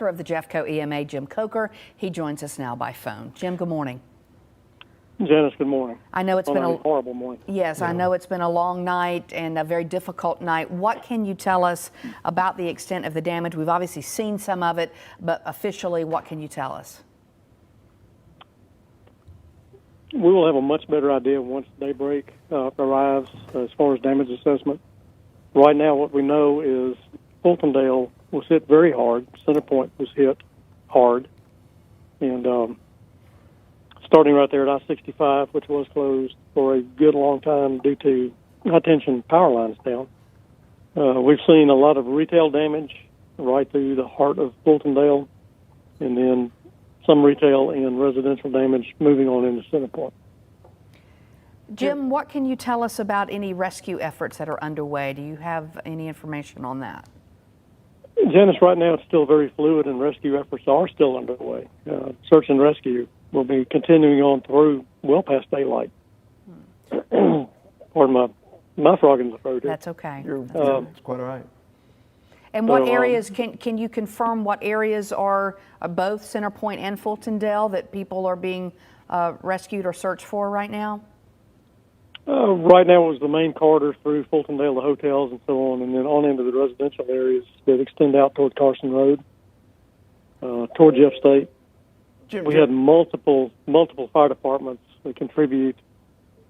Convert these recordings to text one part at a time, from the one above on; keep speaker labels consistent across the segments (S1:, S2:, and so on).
S1: Director of the Jeffco EMA, Jim Coker. He joins us now by phone. Jim, good morning.
S2: Janice, good morning.
S1: I know it's been a
S2: horrible morning.
S1: Yes, yeah. I know it's been a long night and a very difficult night. What can you tell us about the extent of the damage? We've obviously seen some of it, but officially, what can you tell us?
S2: We will have a much better idea once daybreak arrives as far as damage assessment. Right now, what we know is Fultondale was hit very hard. Center Point was hit hard. And starting right there at I-65, which was closed for a good long time due to high-tension power lines down. We've seen a lot of retail damage right through the heart of Fultondale, and then some retail and residential damage moving on into Center Point.
S1: Jim, what can you tell us about any rescue efforts that are underway? Do you have any information on that?
S2: Janice, right now it's still very fluid and rescue efforts are still underway. Search and rescue will be continuing on through well past daylight. Pardon my frog in the throat here.
S1: That's okay.
S3: It's quite all right.
S1: And what areas, can you confirm what areas are both Center Point and Fultondale that people are being rescued or searched for right now?
S2: Right now it was the main corridor through Fultondale, the hotels and so on, and then on into the residential areas that extend out toward Carson Road, toward Jeff State. We had multiple fire departments that contribute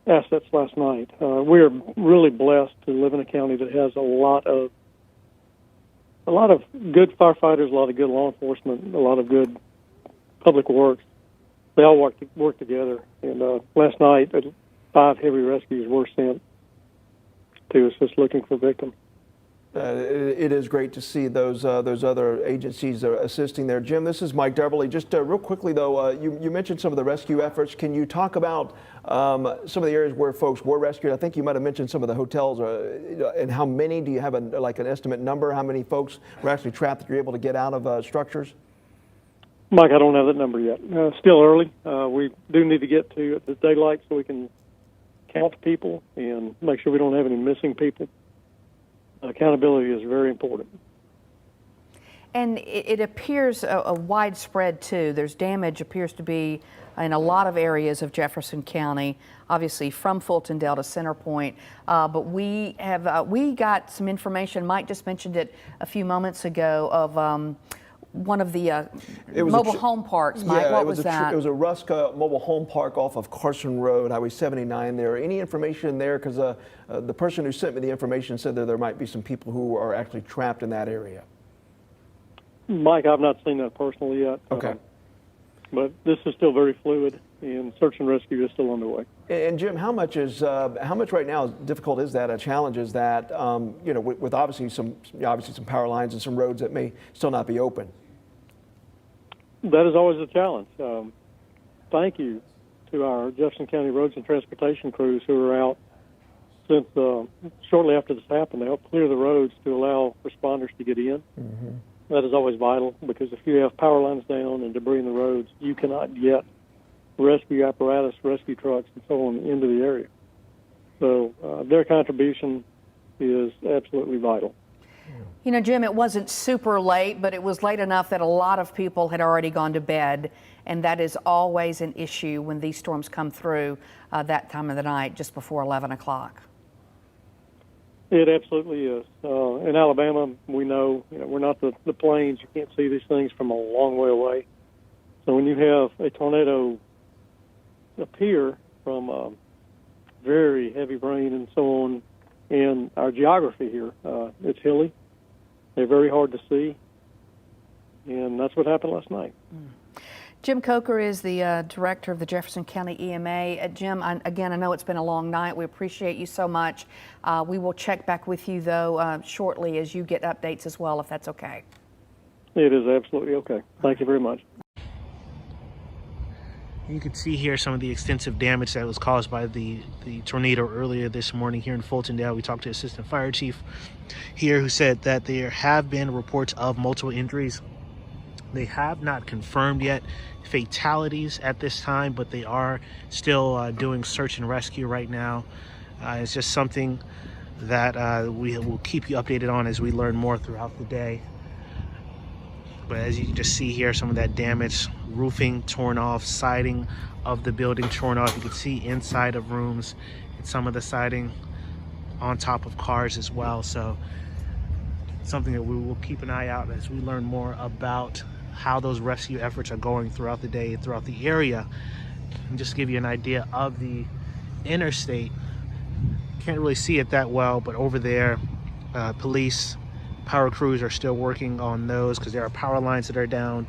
S2: assets last night. We are really blessed to live in a county that has a lot of good firefighters, a lot of good law enforcement, a lot of good public works. They all work together. And last night, 5 heavy rescues were sent to assist looking for victims.
S3: It is great to see those other agencies assisting there. Jim, this is Mike Deverly. Just real quickly, though, you mentioned some of the rescue efforts. Can you talk about some of the areas where folks were rescued? I think you might have mentioned some of the hotels. And how many? Do you have an estimate number? How many folks were actually trapped that you're able to get out of structures?
S2: Mike, I don't have that number yet. Still early. We do need to get to the daylight so we can count people and make sure we don't have any missing people. Accountability is very important.
S1: And it appears a widespread too. There's damage appears to be in a lot of areas of Jefferson County, obviously from Fultondale to Center Point. But we got some information. Mike just mentioned it a few moments ago of one of the mobile home parks. Mike, what was that?
S3: It was a Ruska mobile home park off of Carson Road, Highway 79 there. Any information there? Because the person who sent me the information said that there might be some people who are actually trapped in that area.
S2: Mike, I've not seen that personally yet.
S3: Okay.
S2: But this is still very fluid, and search and rescue is still underway.
S3: And Jim, how much right now difficult is that? A challenge is that with obviously some power lines and some roads that may still not be open.
S2: That is always a challenge. Thank you to our Jefferson County roads and transportation crews who are out since shortly after this happened. They helped clear the roads to allow responders to get in. Mm-hmm. That is always vital because if you have power lines down and debris in the roads, you cannot get rescue apparatus, rescue trucks, and so on into the area. So their contribution is absolutely vital.
S1: You know, Jim, it wasn't super late, but it was late enough that a lot of people had already gone to bed, and that is always an issue when these storms come through that time of the night, just before 11 o'clock.
S2: It absolutely is. In Alabama, we know, we're not the plains. You can't see these things from a long way away. So when you have a tornado appear from very heavy rain and so on, and our geography here, it's hilly. They're very hard to see, and that's what happened last night.
S1: Jim Coker is the director of the Jefferson County EMA. Jim, again, I know it's been a long night. We appreciate you so much. We will check back with you, though, shortly as you get updates as well, if that's okay.
S2: It is absolutely okay. Thank you very much.
S4: You can see here some of the extensive damage that was caused by the tornado earlier this morning here in Fultondale. We talked to Assistant Fire Chief here who said that there have been reports of multiple injuries. They have not confirmed yet fatalities at this time, but they are still doing search and rescue right now. It's just something that we will keep you updated on as we learn more throughout the day. But as you can just see here, some of that damage, roofing torn off, siding of the building torn off. You can see inside of rooms and some of the siding on top of cars as well. So something that we will keep an eye out as we learn more about how those rescue efforts are going throughout the day, throughout the area. And just to give you an idea of the interstate, can't really see it that well, but over there, police power crews are still working on those because there are power lines that are down.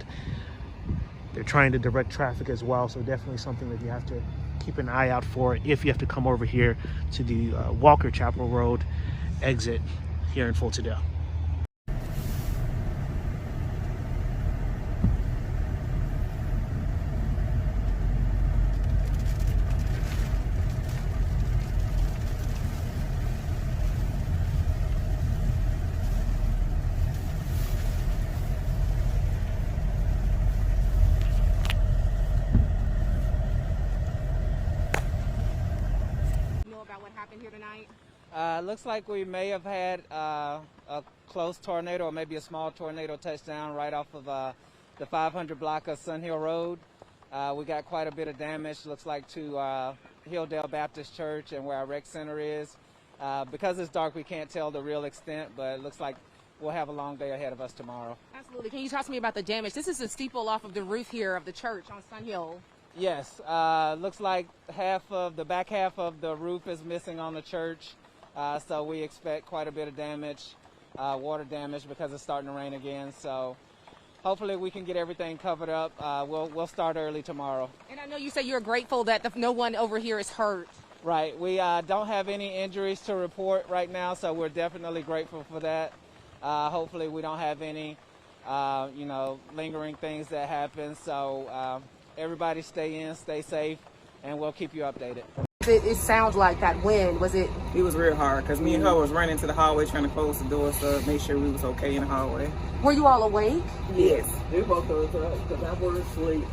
S4: They're trying to direct traffic as well, so definitely something that you have to keep an eye out for if you have to come over here to the Walker Chapel Road exit here in Fultondale.
S5: Here tonight?
S6: Looks like we may have had a close tornado or maybe a small tornado touchdown right off of the 500 block of Sun Hill Road. We got quite a bit of damage, looks like to Hilldale Baptist Church and where our rec center is. Because it's dark, we can't tell the real extent, but it looks like we'll have a long day ahead of us tomorrow.
S5: Absolutely. Can you talk to me about the damage? This is the steeple off of the roof here of the church on Sun Hill.
S6: Yes, looks like the back half of the roof is missing on the church, so we expect quite a bit of damage, water damage, because it's starting to rain again. So hopefully we can get everything covered up. We'll start early tomorrow.
S5: And I know you say you're grateful that no one over here is hurt.
S6: Right, we don't have any injuries to report right now, so we're definitely grateful for that. Hopefully we don't have any, lingering things that happen. So. Everybody stay in, stay safe, and we'll keep you updated.
S5: It sounds like that wind, was it?
S7: It was real hard because me and her was running to the hallway trying to close the door so make sure we was okay in the hallway.
S5: Were you all awake?
S7: Yes. They both of us up because I was asleep.